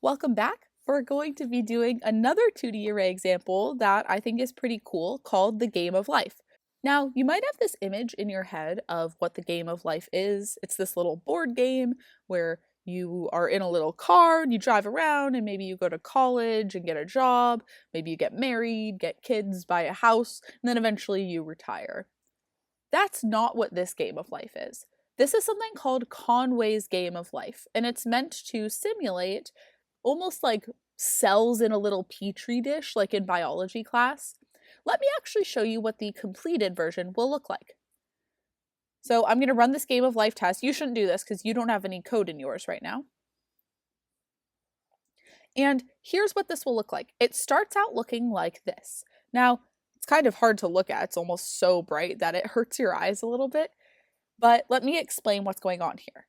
Welcome back. We're going to be doing another 2D array example that I think is pretty cool called the Game of Life. Now, you might have this image in your head of what the Game of Life is. It's this little board game where you are in a little car and you drive around and maybe you go to college and get a job, maybe you get married, get kids, buy a house, and then eventually you retire. That's not what this Game of Life is. This is something called Conway's Game of Life, and it's meant to simulate almost like cells in a little petri dish, like in biology class. Let me actually show you what the completed version will look like. So I'm going to run this Game of Life test. You shouldn't do this because you don't have any code in yours right now. And here's what this will look like. It starts out looking like this. Now, it's kind of hard to look at. It's almost so bright that it hurts your eyes a little bit. But let me explain what's going on here.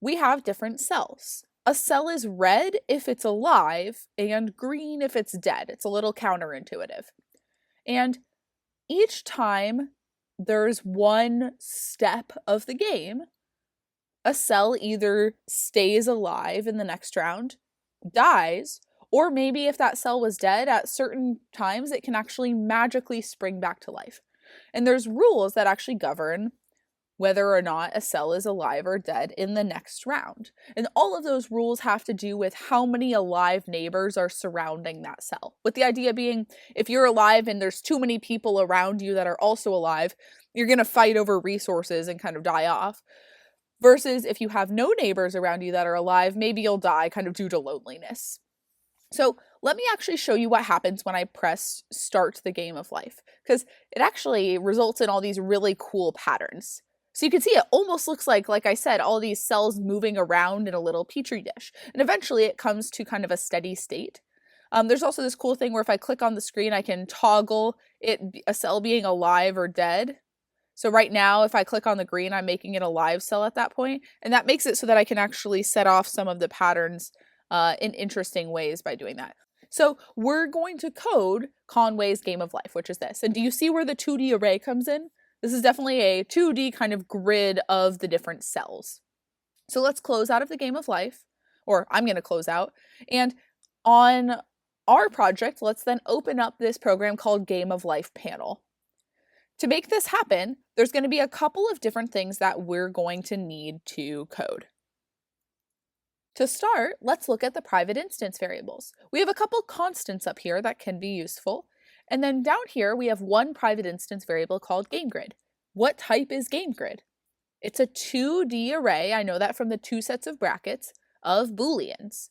We have different cells. A cell is red if it's alive and green if it's dead. It's a little counterintuitive. And each time there's one step of the game, a cell either stays alive in the next round, dies, or maybe if that cell was dead at certain times, it can actually magically spring back to life. And there's rules that actually govern whether or not a cell is alive or dead in the next round. And all of those rules have to do with how many alive neighbors are surrounding that cell. With the idea being, if you're alive and there's too many people around you that are also alive, you're going to fight over resources and kind of die off. Versus if you have no neighbors around you that are alive, maybe you'll die kind of due to loneliness. So let me actually show you what happens when I press start the Game of Life, because it actually results in all these really cool patterns. So you can see it almost looks like I said, all these cells moving around in a little petri dish. And eventually it comes to kind of a steady state. There's also this cool thing where if I click on the screen, I can toggle a cell being alive or dead. So right now, if I click on the green, I'm making it a live cell at that point. And that makes it so that I can actually set off some of the patterns in interesting ways by doing that. So we're going to code Conway's Game of Life, which is this. And do you see where the 2D array comes in? This is definitely a 2D kind of grid of the different cells. So let's close out of the Game of Life, or I'm going to close out. And on our project, let's then open up this program called Game of Life panel. To make this happen, there's going to be a couple of different things that we're going to need to code. To start, let's look at the private instance variables. We have a couple constants up here that can be useful. And then down here, we have one private instance variable called GameGrid. What type is GameGrid? It's a 2D array, I know that from the two sets of brackets, of Booleans.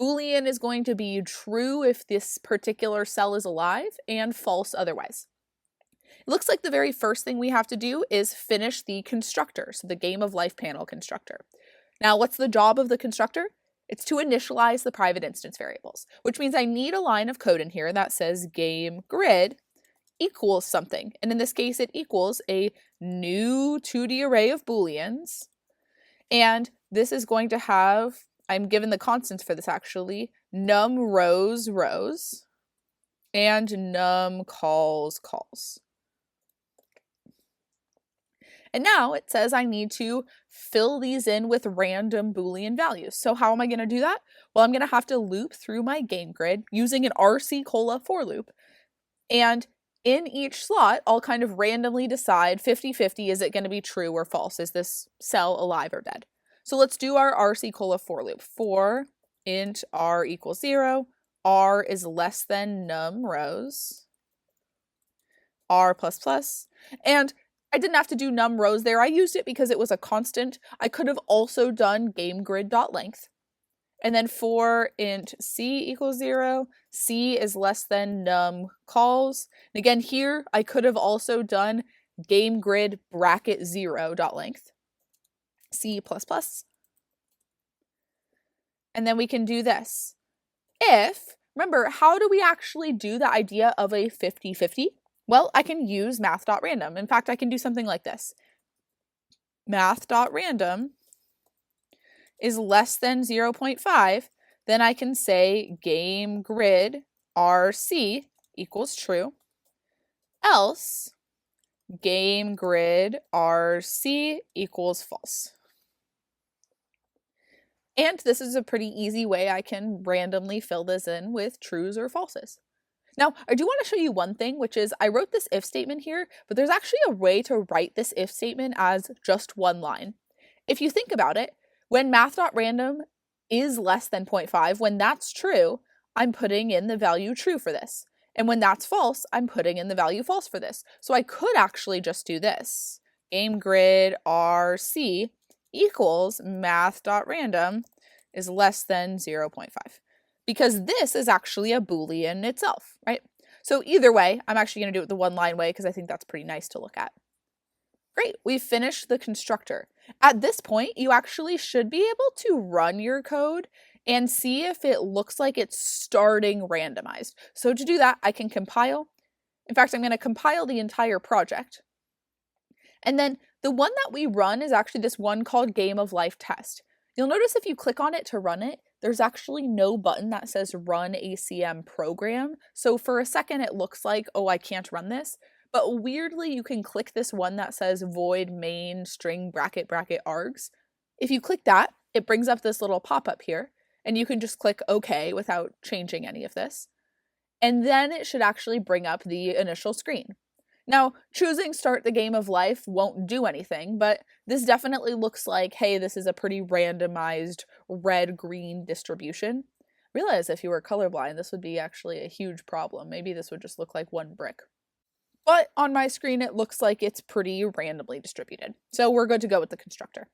Boolean is going to be true if this particular cell is alive and false otherwise. It looks like the very first thing we have to do is finish the constructor, so the Game of Life panel constructor. Now, what's the job of the constructor? It's to initialize the private instance variables, which means I need a line of code in here that says GameGrid equals something. And in this case, it equals a new 2D array of Booleans. And this is going to have, I'm given the constants for this actually, num rows rows and num calls calls. And now it says I need to fill these in with random Boolean values. So how am I going to do that? Well, I'm going to have to loop through my game grid using an RC cola for loop. And in each slot, I'll kind of randomly decide 50-50, is it going to be true or false? Is this cell alive or dead? So let's do our RC cola for loop. For int r equals 0, r is less than num rows, r plus plus, and I didn't have to do num rows there. I used it because it was a constant. I could have also done GameGrid.length. And then for int c equals 0, c is less than num calls. And again, here I could have also done GameGrid bracket 0.length, c plus plus. And then we can do this. If, remember, how do we actually do the idea of a 50-50? Well, I can use math.random. In fact, I can do something like this. Math.random is less than 0.5, then I can say GameGrid RC equals true, else GameGrid RC equals false. And this is a pretty easy way I can randomly fill this in with trues or falses. Now, I do want to show you one thing, which is I wrote this if statement here, but there's actually a way to write this if statement as just one line. If you think about it, when math.random is less than 0.5, when that's true, I'm putting in the value true for this. And when that's false, I'm putting in the value false for this. So I could actually just do this. Game grid RC equals math.random is less than 0.5. Because this is actually a Boolean itself, right? So either way, I'm actually going to do it the one-line way because I think that's pretty nice to look at. Great, we've finished the constructor. At this point, you actually should be able to run your code and see if it looks like it's starting randomized. So to do that, I can compile. In fact, I'm going to compile the entire project. And then the one that we run is actually this one called GameOfLife test. You'll notice if you click on it to run it, there's actually no button that says run ACM program. So for a second, it looks like, oh, I can't run this. But weirdly, you can click this one that says void main string bracket bracket args. If you click that, it brings up this little pop-up here, and you can just click OK without changing any of this. And then it should actually bring up the initial screen. Now, choosing start the game of life won't do anything, but this definitely looks like, hey, this is a pretty randomized red-green distribution. Realize if you were colorblind, this would be actually a huge problem. Maybe this would just look like one brick. But on my screen, it looks like it's pretty randomly distributed. So we're good to go with the constructor.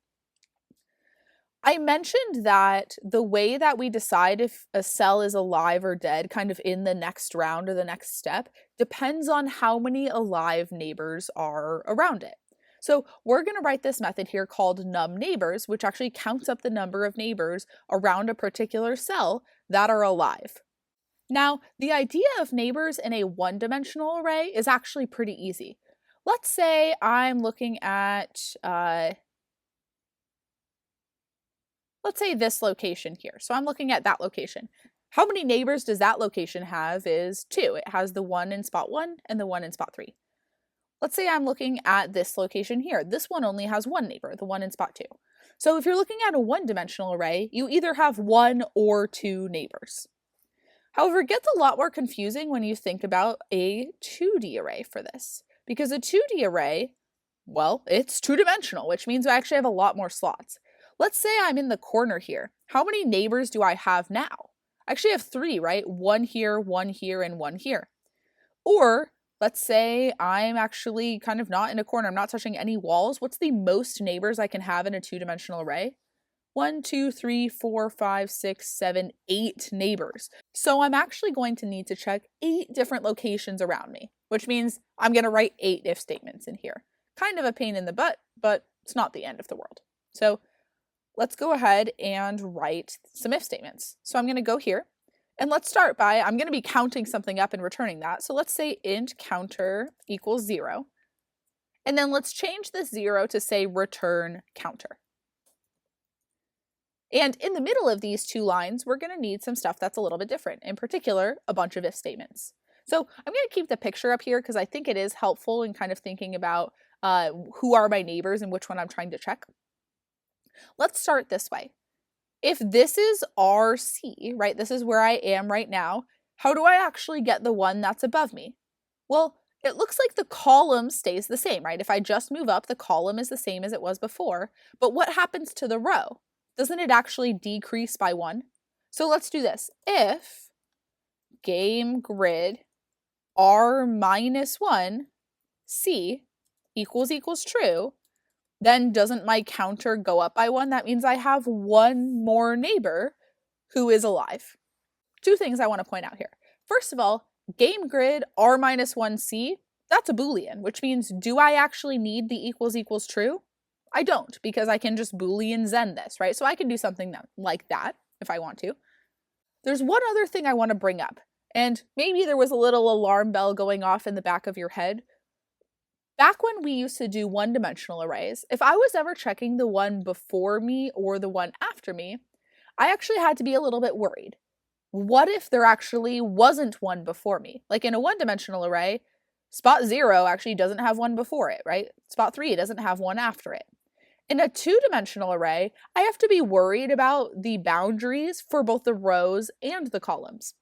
I mentioned that the way that we decide if a cell is alive or dead kind of in the next round or the next step depends on how many alive neighbors are around it. So we're going to write this method here called numNeighbors, which actually counts up the number of neighbors around a particular cell that are alive. Now, the idea of neighbors in a one-dimensional array is actually pretty easy. Let's say I'm looking at let's say this location here. So I'm looking at that location. How many neighbors does that location have is 2. It has the one in spot 1 and the one in spot 3. Let's say I'm looking at this location here. This one only has one neighbor, the one in spot 2. So if you're looking at a one-dimensional array, you either have 1 or 2 neighbors. However, it gets a lot more confusing when you think about a 2D array for this. Because a 2D array, well, it's two-dimensional, which means I actually have a lot more slots. Let's say I'm in the corner here. How many neighbors do I have now? I actually have 3, right? 1 here, and 1 here. Or let's say I'm actually kind of not in a corner. I'm not touching any walls. What's the most neighbors I can have in a two-dimensional array? 1, 2, 3, 4, 5, 6, 7, 8 neighbors. So I'm actually going to need to check 8 different locations around me, which means I'm going to write 8 if statements in here. Kind of a pain in the butt, but it's not the end of the world. So let's go ahead and write some if statements. So I'm going to go here and let's start by, I'm going to be counting something up and returning that. So let's say int counter equals 0. And then let's change this 0 to say return counter. And in the middle of these 2 lines, we're going to need some stuff that's a little bit different, in particular, a bunch of if statements. So I'm going to keep the picture up here because I think it is helpful in kind of thinking about who are my neighbors and which one I'm trying to check. Let's start this way. If this is RC, right, this is where I am right now, how do I actually get the one that's above me? Well, it looks like the column stays the same, right? If I just move up, the column is the same as it was before. But what happens to the row? Doesn't it actually decrease by 1? So let's do this. If game grid R minus 1 C equals true, then doesn't my counter go up by 1? That means I have 1 more neighbor who is alive. 2 things I want to point out here. First of all, game grid R minus 1C, that's a Boolean, which means do I actually need the equals true? I don't, because I can just Boolean Zen this, right? So I can do something like that if I want to. There's one other thing I want to bring up, and maybe there was a little alarm bell going off in the back of your head. Back when we used to do one-dimensional arrays, if I was ever checking the one before me or the one after me, I actually had to be a little bit worried. What if there actually wasn't one before me? Like in a one-dimensional array, spot 0 actually doesn't have one before it, right? Spot 3 doesn't have one after it. In a two-dimensional array, I have to be worried about the boundaries for both the rows and the columns.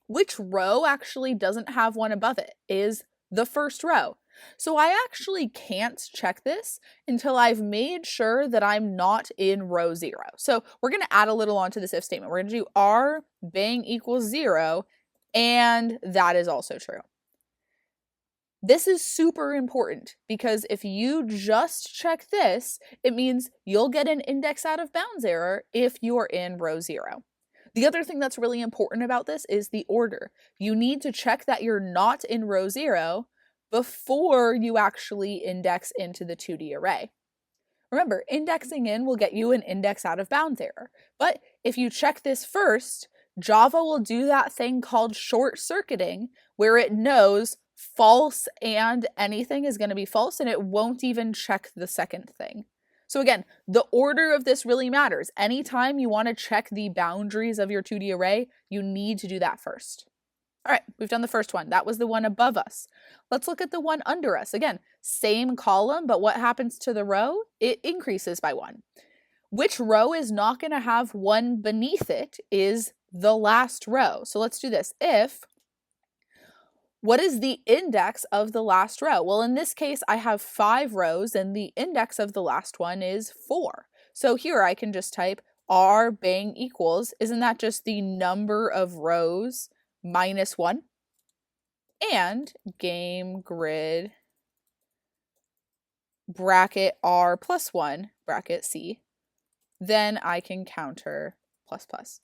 Which row actually doesn't have one above it is the first row. So I actually can't check this until I've made sure that I'm not in row 0. So we're going to add a little onto this if statement. We're going to do r bang equals 0, and that is also true. This is super important because if you just check this, it means you'll get an index out of bounds error if you're in row 0. The other thing that's really important about this is the order. You need to check that you're not in row 0 before you actually index into the 2D array. Remember, indexing in will get you an index out of bounds error. But if you check this first, Java will do that thing called short circuiting, where it knows false and anything is going to be false, and it won't even check the second thing. So again, the order of this really matters. Anytime you want to check the boundaries of your 2D array, you need to do that first. All right, we've done the first one. That was the one above us. Let's look at the one under us. Again, same column, but what happens to the row? It increases by 1. Which row is not going to have 1 beneath it is the last row. So let's do this. What is the index of the last row? Well, in this case, I have 5 rows, and the index of the last one is 4. So here I can just type r bang equals, isn't that just the number of rows minus 1? And game grid bracket r plus 1 bracket c. Then I can counter plus plus.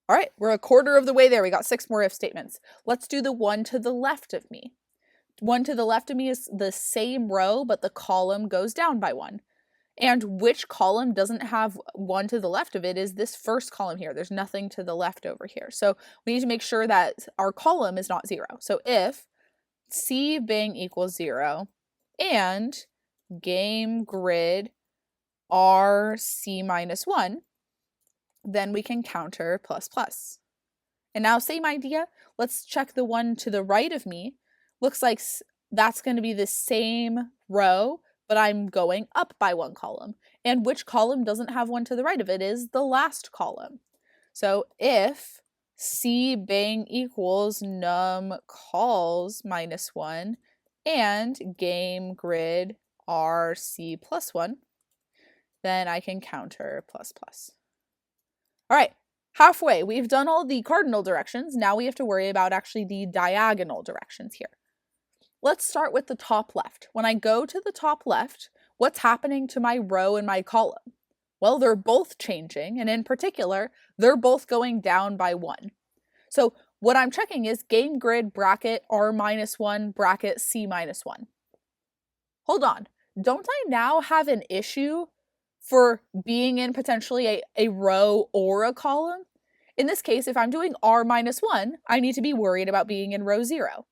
All right, we're a quarter of the way there. We got 6 more if statements. Let's do the one to the left of me. One to the left of me is the same row, but the column goes down by 1. And which column doesn't have 1 to the left of it is this first column here. There's nothing to the left over here. So we need to make sure that our column is not 0. So if c bang equals 0 and game grid r c minus 1, then we can counter plus plus. And now same idea, let's check the one to the right of me. Looks like that's going to be the same row, but I'm going up by 1 column. And which column doesn't have 1 to the right of it is the last column. So if c bang equals num calls minus 1 and game grid rc plus 1, then I can counter plus plus. All right, halfway. We've done all the cardinal directions. Now we have to worry about actually the diagonal directions here. Let's start with the top left. When I go to the top left, what's happening to my row and my column? Well, they're both changing, and in particular, they're both going down by 1. So what I'm checking is game grid bracket r minus 1 bracket c minus 1. Hold on, don't I now have an issue for being in potentially a row or a column? In this case, if I'm doing r minus 1, I need to be worried about being in row 0.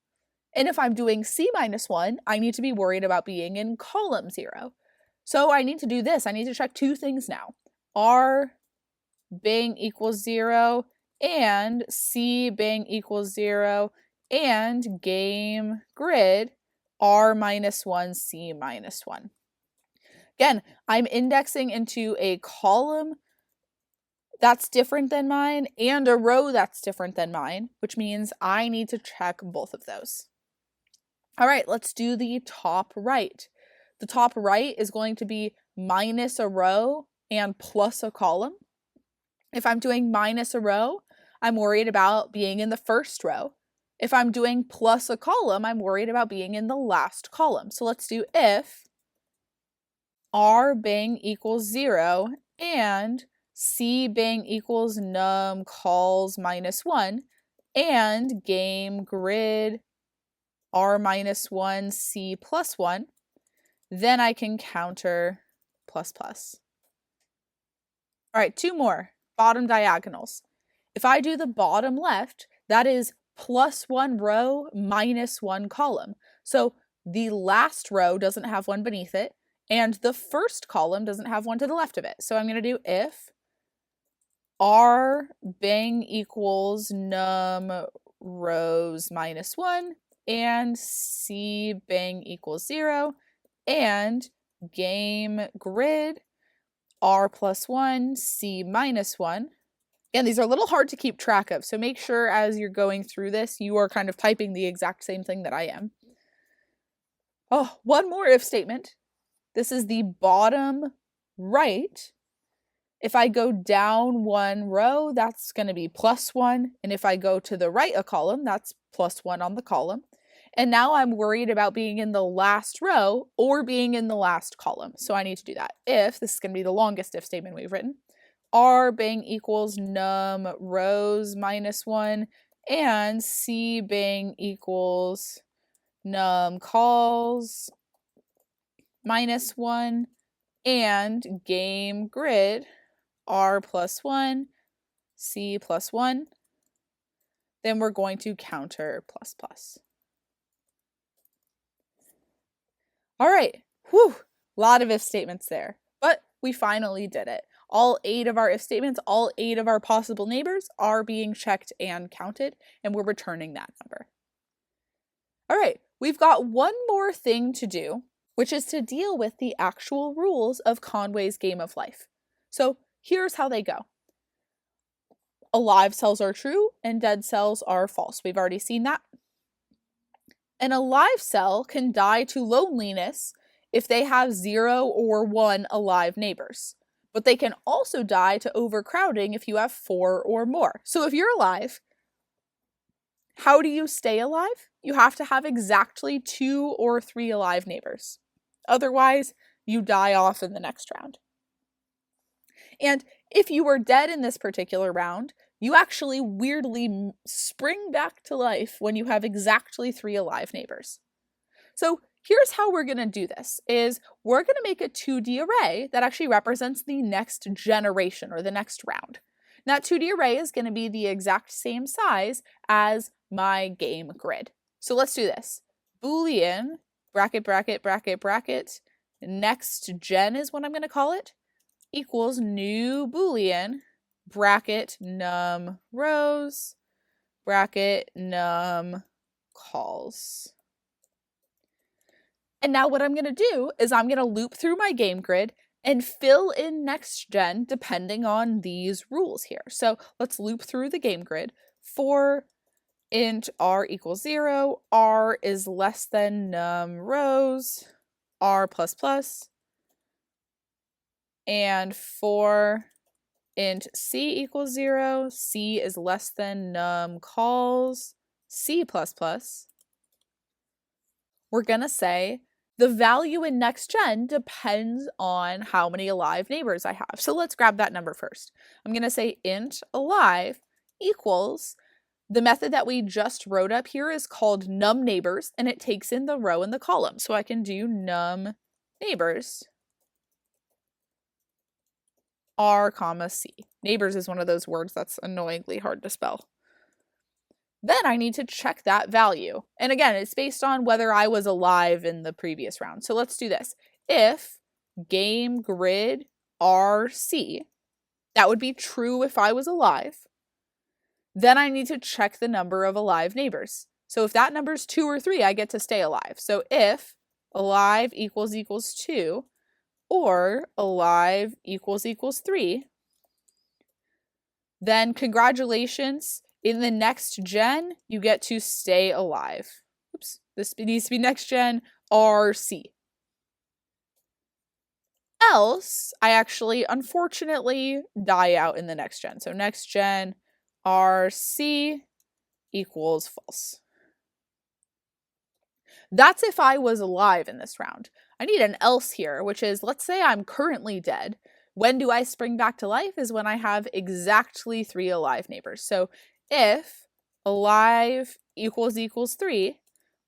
And if I'm doing c minus 1, I need to be worried about being in column 0. So I need to do this. I need to check 2 things now. R bang equals 0 and c bang equals 0 and game grid r minus 1, c minus 1. Again, I'm indexing into a column that's different than mine and a row that's different than mine, which means I need to check both of those. All right, let's do the top right. The top right is going to be minus a row and plus a column. If I'm doing minus a row, I'm worried about being in the first row. If I'm doing plus a column, I'm worried about being in the last column. So let's do if r bang equals 0 and c bang equals num calls minus 1 and game grid r minus 1, c plus 1, then I can counter plus plus. All right, 2 more bottom diagonals. If I do the bottom left, that is plus 1 row minus 1 column. So the last row doesn't have 1 beneath it, and the first column doesn't have 1 to the left of it. So I'm going to do if r bang equals num rows minus 1 and c bang equals 0 and game grid r plus 1, c minus 1. And these are a little hard to keep track of, so make sure as you're going through this, you are kind of typing the exact same thing that I am. Oh, one more if statement. This is the bottom right. If I go down one row, that's going to be plus 1. And if I go to the right a column, that's plus 1 on the column. And now I'm worried about being in the last row or being in the last column. So I need to do that. If, this is going to be the longest if statement we've written, r bang equals num rows minus 1 and c bang equals num calls minus 1 and game grid r plus 1, c plus 1, then we're going to counter plus plus. All right, whew, a lot of if statements there, but we finally did it. All 8 of our if statements, all 8 of our possible neighbors are being checked and counted, and we're returning that number. All right, we've got one more thing to do, which is to deal with the actual rules of Conway's Game of Life. So here's how they go. Alive cells are true and dead cells are false. We've already seen that. An alive cell can die to loneliness if they have 0 or 1 alive neighbors. But they can also die to overcrowding if you have 4 or more. So if you're alive, how do you stay alive? You have to have exactly 2 or 3 alive neighbors. Otherwise, you die off in the next round. And if you were dead in this particular round, you actually weirdly spring back to life when you have exactly 3 alive neighbors. So here's how we're going to do this, is we're going to make a 2D array that actually represents the next generation or the next round. And that 2D array is going to be the exact same size as my game grid. So let's do this. Boolean, bracket, bracket, bracket, bracket, next gen is what I'm going to call it, equals new Boolean, bracket num rows, bracket num calls. And now what I'm going to do is I'm going to loop through my game grid and fill in next gen depending on these rules here. So let's loop through the game grid. For int r equals 0, r is less than num rows, r plus plus. And for int c equals 0, c is less than num calls, c plus plus. We're going to say the value in next gen depends on how many alive neighbors I have. So let's grab that number first. I'm going to say int alive equals, the method that we just wrote up here is called num neighbors, and it takes in the row and the column. So I can do num neighbors r comma c. Neighbors is one of those words that's annoyingly hard to spell. Then I need to check that value. And again, it's based on whether I was alive in the previous round. So let's do this. If game grid RC, that would be true if I was alive, then I need to check the number of alive neighbors. So if that number is 2 or 3, I get to stay alive. So if alive equals 2 or alive equals 3, then congratulations. In the next gen, you get to stay alive. Oops, this needs to be next gen RC. Else, I actually, unfortunately, die out in the next gen. So next gen RC equals false. That's if I was alive in this round. I need an else here, which is, let's say I'm currently dead. When do I spring back to life is when I have exactly 3 alive neighbors. So if alive equals 3,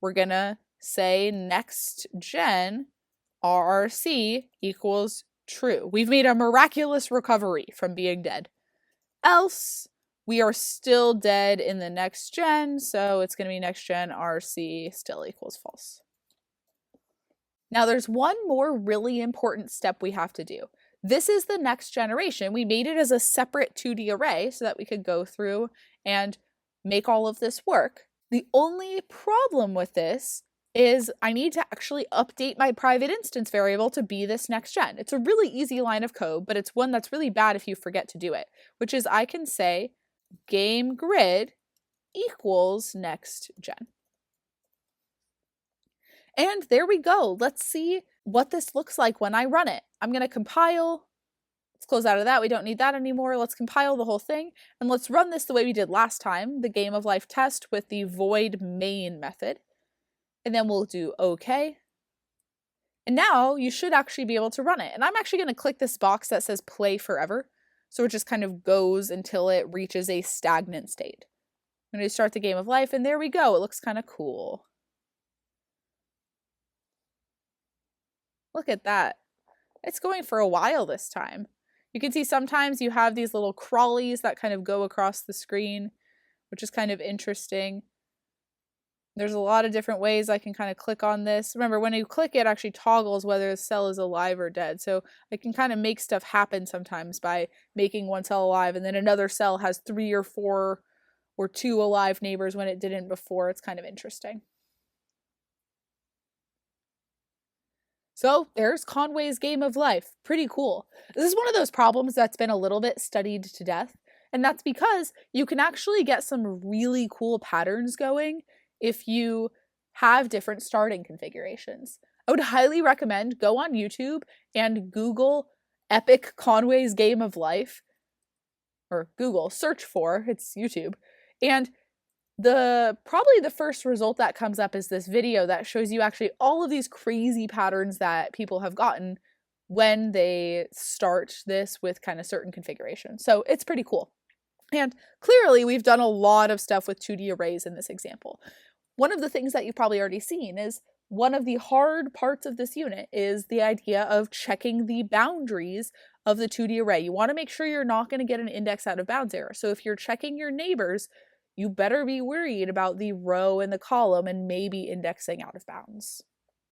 we're going to say next gen RRC equals true. We've made a miraculous recovery from being dead. Else, we are still dead in the next gen, so it's going to be next gen RC still equals false. Now there's one more really important step we have to do. This is the next generation. We made it as a separate 2D array so that we could go through and make all of this work. The only problem with this is I need to actually update my private instance variable to be this next gen. It's a really easy line of code, but it's one that's really bad if you forget to do it, which is I can say game grid equals next gen. And there we go. Let's see what this looks like when I run it. I'm going to compile. Let's close out of that. We don't need that anymore. Let's compile the whole thing. And let's run this the way we did last time, the GameOfLife test with the void main method. And then we'll do OK. And now you should actually be able to run it. And I'm actually going to click this box that says play forever. So it just kind of goes until it reaches a stagnant state. I'm going to start the GameOfLife, and there we go. It looks kind of cool. Look at that. It's going for a while this time. You can see sometimes you have these little crawlies that kind of go across the screen, which is kind of interesting. There's a lot of different ways I can kind of click on this. Remember, when you click, it actually toggles whether the cell is alive or dead. So I can kind of make stuff happen sometimes by making one cell alive, and then another cell has 3 or 4 or 2 alive neighbors when it didn't before. It's kind of interesting. So there's Conway's GameOfLife. Pretty cool. This is one of those problems that's been a little bit studied to death, and that's because you can actually get some really cool patterns going if you have different starting configurations. I would highly recommend go on YouTube and Google Epic Conway's GameOfLife, or Google, search for, it's YouTube, and probably the first result that comes up is this video that shows you actually all of these crazy patterns that people have gotten when they start this with kind of certain configurations. So it's pretty cool. And clearly we've done a lot of stuff with 2D arrays in this example. One of the things that you've probably already seen is one of the hard parts of this unit is the idea of checking the boundaries of the 2D array. You want to make sure you're not going to get an index out of bounds error. So if you're checking your neighbors, you better be worried about the row and the column and maybe indexing out of bounds.